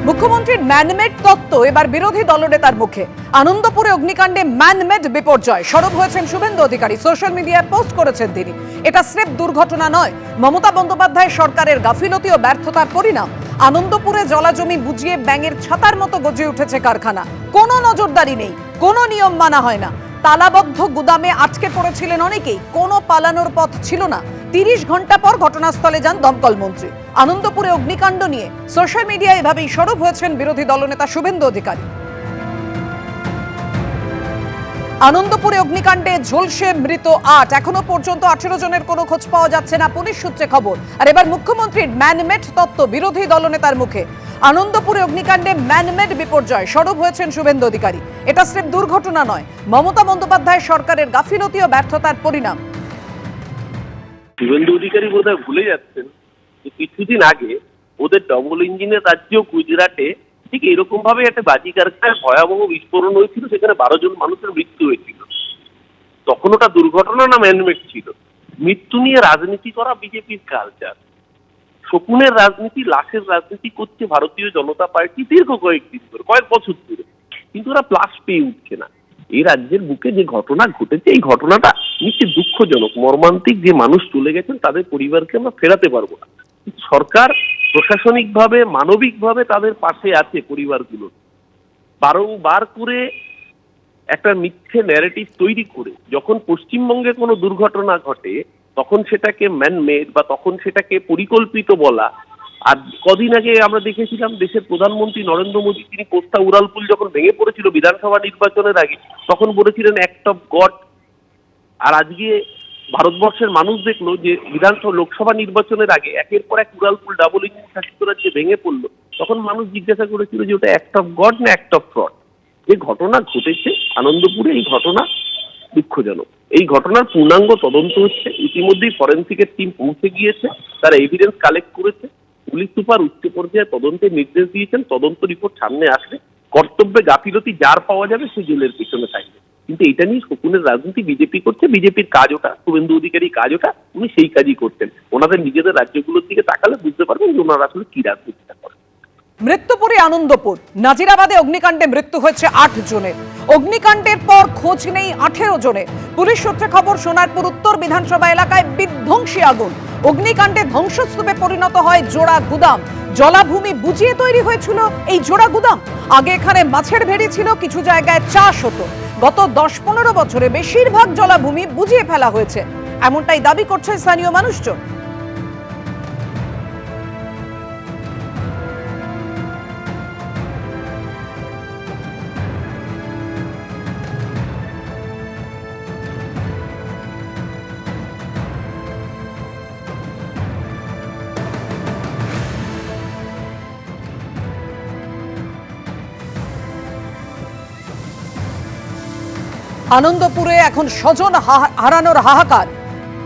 মুখ্যমন্ত্রীর ম্যানমেড তত্ত্ব এবার বিরোধী দলনেতার মুখে। আনন্দপুরে অগ্নিকাণ্ডে ম্যানমেড বিপর্যয়, সরব হয়েছেন শুভেন্দু অধিকারী। সোশ্যাল মিডিয়ায় পোস্ট করেছেন তিনি, এটা স্রেফ দুর্ঘটনা নয়, মমতা বন্দ্যোপাধ্যায় সরকারের গাফিলতি ও ব্যর্থতার পরিণাম। আনন্দপুরে জলাজমি বুঝিয়ে ব্যাঙের ছাতার মতো গজে উঠেছে কারখানা, কোনো নজরদারি নেই, কোনো নিয়ম মানা হয় না। তালাবদ্ধ গুদামে আটকে পড়েছিলেন অনেকেই, কোনো পালানোর পথ ছিল না। ৩০ ঘন্টা পর ঘটনাস্থলে যান দমকল মন্ত্রী। আনন্দপুরে অগ্নিকাণ্ড নিয়ে সোশ্যাল মিডিয়ায় এভাবেই সরব হয়েছেন বিরোধী দলনেতা শুভেন্দু অধিকারী। আনন্দপুরে অগ্নিকাণ্ডে ঝলসে মৃত ৮, এখনো পর্যন্ত ১৮ জনের কোনো খোঁজ পাওয়া যাচ্ছে না, পুলিশ সূত্রে খবর। আর এবার মুখ্যমন্ত্রীর ম্যানমেড তত্ত্ব বিরোধী দলনেতার মুখে। আনন্দপুরে অগ্নিকাণ্ডে ম্যানমেড বিপর্যয়, সরব হয়েছেন শুভেন্দু অধিকারী। এটা স্রেফ দুর্ঘটনা নয়, মমতা বন্দ্যোপাধ্যায় সরকারের গাফিলতি ও ব্যর্থতার পরিণাম। শুভেন্দু অধিকারী বোধহয় ভুলে যাচ্ছেন যে কিছুদিন আগে ওদের ডবল ইঞ্জিনের রাজ্য গুজরাটে ঠিক এরকম ভাবে একটা বাজি কারখানায় ভয়াবহ বিস্ফোরণ হয়েছিল, সেখানে 12 জন মানুষের মৃত্যু হয়েছিল। তখন ওটা দুর্ঘটনা না ম্যানমেড ছিল? মৃত্যু নিয়ে রাজনীতি করা বিজেপির কালচার। শকুনের রাজনীতি, লাশের রাজনীতি করছে ভারতীয় জনতা পার্টি দীর্ঘ কয়েকদিন ধরে, কয়েক বছর ধরে, কিন্তু ওরা প্লাস পেয়ে উঠছে না। এই রাজ্যের বুকে যে ঘটনা ঘটেছে, এই ঘটনাটা নিশ্চয়ই দুঃখজনক, মর্মান্তিক। যে মানুষ চলে গেছেন তাদের পরিবারকে আমরা ফেরাতে পারবো না। সরকার প্রশাসনিকভাবে, মানবিকভাবে তাদের পাশে আছে পরিবারগুলোর। বারংবার করে একটা মিথ্যে ন্যারেটিভ তৈরি করে যখন পশ্চিমবঙ্গে কোনো দুর্ঘটনা ঘটে তখন সেটাকে ম্যানমেড বা তখন সেটাকে পরিকল্পিত বলা। আর কদিন আগে আমরা দেখেছিলাম দেশের প্রধানমন্ত্রী নরেন্দ্র মোদী, তিনি কোস্তা উড়ালপুল যখন ভেঙে পড়েছিল বিধানসভা নির্বাচনের আগে, তখন বলেছিলেন অ্যাক্ট অফ গড। আর আজকে ভারতবর্ষের মানুষ দেখলো যে লোকসভা নির্বাচনের আগে একের পর এক উড়ালপুল ডাবল ইঞ্জিন শাসিত রাজ্যে ভেঙে পড়লো, তখন মানুষ জিজ্ঞাসা করেছিল যে ওটা অ্যাক্ট অফ গড না অ্যাক্ট অফ ফ্রড। যে ঘটনা ঘটেছে আনন্দপুরে, এই ঘটনা দুঃখজনক। এই ঘটনার পূর্ণাঙ্গ তদন্ত হচ্ছে, ইতিমধ্যেই ফরেন্সিকের টিম পৌঁছে গিয়েছে, তারা এভিডেন্স কালেক্ট করেছে। পুলিশ সুপার উচ্চ পর্যায়ে তদন্তের নির্দেশ দিয়েছেন। তদন্ত রিপোর্ট সামনে আসলে কর্তব্যে গাফিলতি যার পাওয়া যাবে সে জেলের পিছনে থাকবে। কিন্তু এটা নিয়ে শকুনের রাজনীতি বিজেপি করছে। বিজেপির কাজ ওটা, শুভেন্দু অধিকারী কাজ ওটা, উনি সেই কাজই করতেন। ওনাদের নিজেদের রাজ্যগুলোর দিকে তাকালে বুঝতে পারবেন যে ওনারা আসলে কি রাজনীতিটা করেন। মৃত্যুপুরী আনন্দপুর, নাজিরাবাদে অগ্নিকাণ্ডে মৃত্যু হয়েছে ৮ জনের। অগ্নিকাণ্ডের পর খোঁজ নেই ১৮ জনের। পুলিশ সূত্রে খবর, সোনারপুর উত্তর বিধানসভা এলাকায় বিধ্বংসী আগুন। অগ্নিকাণ্ডে ধ্বংসস্তূপে পরিণত হয় জোড়া গুদাম। জলাভূমি বুঝিয়ে তৈরি হয়েছিল এই জোড়া গুদাম। আগে এখানে মাছের ভেড়ি ছিল, কিছু জায়গায় চাষ হতো। গত ১০-১৫ বছরে বেশিরভাগ জলাভূমি বুঝিয়ে ফেলা হয়েছে, এমনটাই দাবি করছে স্থানীয় মানুষজন। আনন্দপুরে এখন স্বজন হারানোর হাহাকার।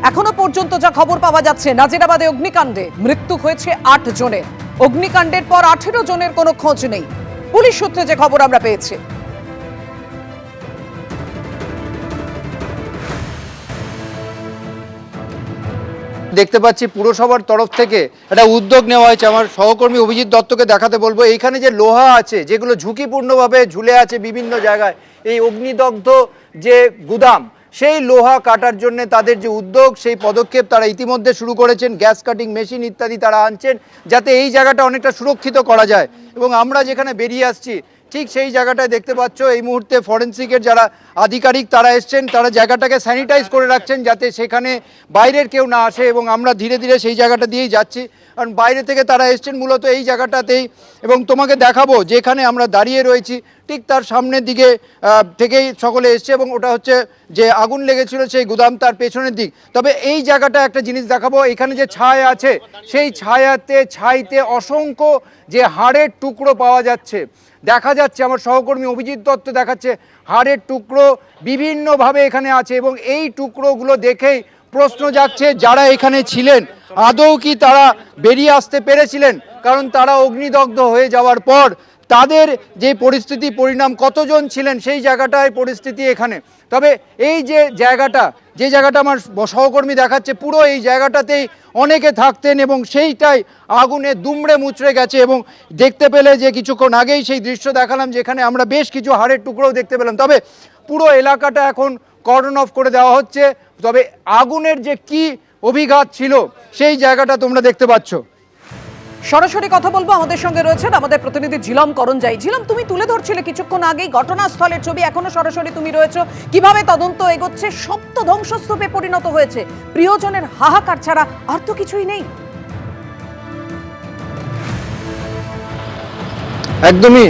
এখনো পর্যন্ত যা খবর পাওয়া যাচ্ছে, নাজিরাবাদে অগ্নিকাণ্ডে মৃত্যু হয়েছে ৮ জনের। অগ্নিকাণ্ডের পর ১৮ জনের কোনো খোঁজ নেই, পুলিশ সূত্রে যে খবর আমরা পেয়েছি। দেখতে পাচ্ছি পুরসভার তরফ থেকে একটা উদ্যোগ নেওয়া হয়েছে। আমার সহকর্মী অভিজিৎ দত্তকে দেখাতে বলবো, এইখানে যে লোহা আছে যেগুলো ঝুঁকিপূর্ণভাবে ঝুলে আছে বিভিন্ন জায়গায়, এই অগ্নিদগ্ধ যে গুদাম, সেই লোহা কাটার জন্য তাদের যে উদ্যোগ, সেই পদক্ষেপ তারা ইতিমধ্যে শুরু করেছেন। গ্যাস কাটিং মেশিন ইত্যাদি তারা আনছেন যাতে এই জায়গাটা অনেকটা সুরক্ষিত করা যায়। এবং আমরা যেখানে বেরিয়ে আসছি ঠিক সেই জায়গাটায় দেখতে পাচ্ছ এই মুহূর্তে ফরেন্সিকের যারা আধিকারিক তারা এসছেন, তারা জায়গাটাকে স্যানিটাইজ করে রাখছেন যাতে সেখানে বাইরের কেউ না আসে। এবং আমরা ধীরে ধীরে সেই জায়গাটা দিয়েই যাচ্ছি, কারণ বাইরে থেকে তারা এসছেন মূলত এই জায়গাটাতেই। এবং তোমাকে দেখাবো যেখানে আমরা দাঁড়িয়ে রয়েছি ঠিক তার সামনের দিকে থেকেই সকলে এসছে, এবং ওটা হচ্ছে যে আগুন লেগেছিল সেই গুদাম, তার পেছনের দিক। তবে এই জায়গাটা একটা জিনিস দেখাবো, এখানে যে ছায়া আছে সেই ছাইতে অসংখ্য যে হাড়ের টুকরো পাওয়া যাচ্ছে, দেখা যাচ্ছে। আমার সহকর্মী অভিজিৎ দত্ত দেখাচ্ছে হাড়ের টুকরো বিভিন্নভাবে এখানে আছে। এবং এই টুকরোগুলো দেখেই প্রশ্ন জাগছে, যারা এখানে ছিলেন আদৌ কি তারা বেরিয়ে আসতে পেরেছিলেন? কারণ তারা অগ্নিদগ্ধ হয়ে যাওয়ার পর তাদের যে পরিস্থিতি পরিণাম কতজন ছিলেন সেই জায়গাটায় পরিস্থিতি এখানে। তবে এই যে জায়গাটা আমার সহকর্মী দেখাচ্ছে, পুরো এই জায়গাটাতেই অনেকে থাকতেন এবং সেইটাই আগুনে দুমড়ে মুচড়ে গেছে। এবং দেখতে পেলে যে কিছুক্ষণ আগেই সেই দৃশ্য দেখালাম যেখানে আমরা বেশ কিছু হাড়ের টুকরোও দেখতে পেলাম। তবে পুরো এলাকাটা এখন কর্ডন অফ করে দেওয়া হচ্ছে। তবে আগুনের যে কি অভিঘাত ছিল সেই জায়গাটা তোমরা দেখতে পাচ্ছ। সরাসরি কথা বলবো, আমাদের সঙ্গে রয়েছেন আমাদের প্রতিনিধি ঝিলম করঞ্জাই। ঝিলম, তুমি তুলে ধরছিলে কিছুক্ষণ আগেই ঘটনাস্থলের ছবি, এখনো সরাসরি তুমি রয়েছো, কিভাবে তদন্ত এগোচ্ছে? সব তো ধ্বংসস্তূপে পরিণত হয়েছে, প্রিয়জনের হাহাকার ছাড়া আর তো কিছুই নেই। একদমই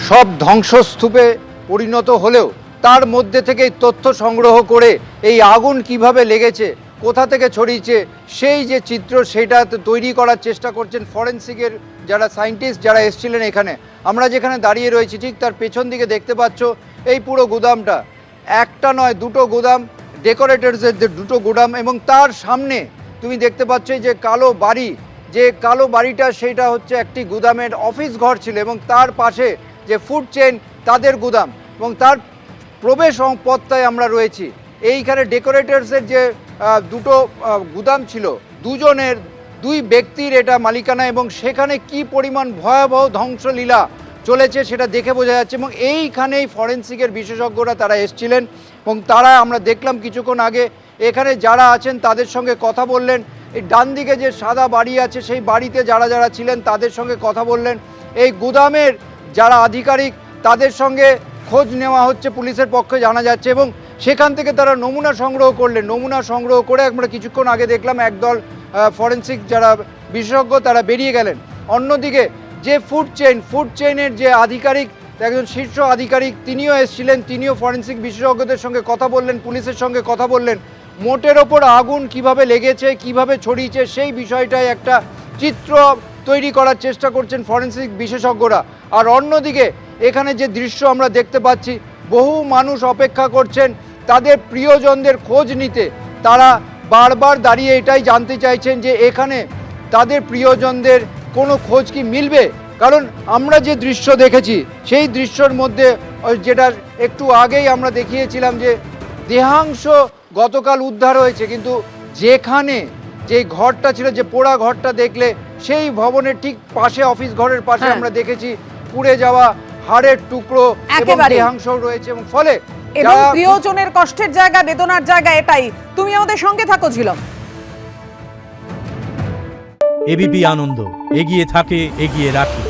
সব ধ্বংসস্তূপে পরিণত হলেও তার মধ্যে থেকেই তথ্য সংগ্রহ করে এই আগুন কিভাবে লেগেছে, কোথা থেকে ছড়িয়েছে সেই যে চিত্র সেটা তৈরি করার চেষ্টা করছেন ফরেন্সিকের যারা সায়েন্টিস্ট যারা এসেছিলেন এখানে। আমরা যেখানে দাঁড়িয়ে রয়েছি ঠিক তার পেছন দিকে দেখতে পাচ্ছ এই পুরো গুদামটা, একটা নয় দুটো গুদাম, ডেকোরেটরসের দুটো গুদাম, এবং তার সামনে তুমি দেখতে পাচ্ছ যে কালো বাড়িটা সেটা হচ্ছে একটি গুদামের অফিস ঘর ছিল, এবং তার পাশে যে ফুড চেইন তাদের গুদাম, এবং তার প্রবেশ পথটায় আমরা রয়েছি। এইখানে ডেকোরেটরসের যে দুটো গুদাম ছিল, দুই ব্যক্তির এটা মালিকানা, এবং সেখানে কি পরিমাণ ভয়াবহ ধ্বংসলীলা চলেছে সেটা দেখে বোঝা যাচ্ছে। এবং এইখানেই ফরেন্সিকের বিশেষজ্ঞরা তারা এসছিলেন, এবং তারা আমরা দেখলাম কিছুক্ষণ আগে এখানে যারা আছেন তাদের সঙ্গে কথা বললেন। এই ডান দিকে যে সাদা বাড়ি আছে সেই বাড়িতে যারা ছিলেন তাদের সঙ্গে কথা বললেন। এই গুদামের যারা আধিকারিক তাদের সঙ্গে খোঁজ নেওয়া হচ্ছে পুলিশের পক্ষে জানা যাচ্ছে, এবং সেখান থেকে তারা নমুনা সংগ্রহ করলেন। নমুনা সংগ্রহ করে আমরা কিছুক্ষণ আগে দেখলাম একদল ফরেন্সিক যারা বিশেষজ্ঞ তারা বেরিয়ে গেলেন। অন্যদিকে যে ফুড চেইনের যে আধিকারিক, একজন শীর্ষ আধিকারিক তিনিও এসেছিলেন, তিনিও ফরেন্সিক বিশেষজ্ঞদের সঙ্গে কথা বললেন, পুলিশের সঙ্গে কথা বললেন। মোটের ওপর আগুন কিভাবে লেগেছে, কিভাবে ছড়িয়েছে সেই বিষয়টাই একটা চিত্র তৈরি করার চেষ্টা করছেন ফরেন্সিক বিশেষজ্ঞরা। আর অন্যদিকে এখানে যে দৃশ্য আমরা দেখতে পাচ্ছি, বহু মানুষ অপেক্ষা করছেন তাদের প্রিয়জনদের খোঁজ নিতে। তারা বারবার দাঁড়িয়ে এটাই জানতে চাইছেন যে এখানে তাদের প্রিয়জনদের কোনো খোঁজ কি মিলবে। কারণ আমরা যে দৃশ্য দেখেছি সেই দৃশ্যর মধ্যে যেটা একটু আগেই আমরা দেখিয়েছিলাম যে দেহাংশ গতকাল উদ্ধার হয়েছে, কিন্তু যেখানে যে ঘরটা ছিল, যে পোড়া ঘরটা দেখলে সেই ভবনের ঠিক পাশে, অফিস ঘরের পাশে আমরা দেখেছি পুড়ে যাওয়া হাড়ের টুকরো এবং দেহাংশ রয়েছে। এবং ফলে এবং প্রিয়জনের কষ্টের জায়গা, বেদনার জায়গা এটাই। তুমি আমাদের সঙ্গে থাকো ঝিলম। এবিপি আনন্দ, এগিয়ে থাকে, এগিয়ে রাখে।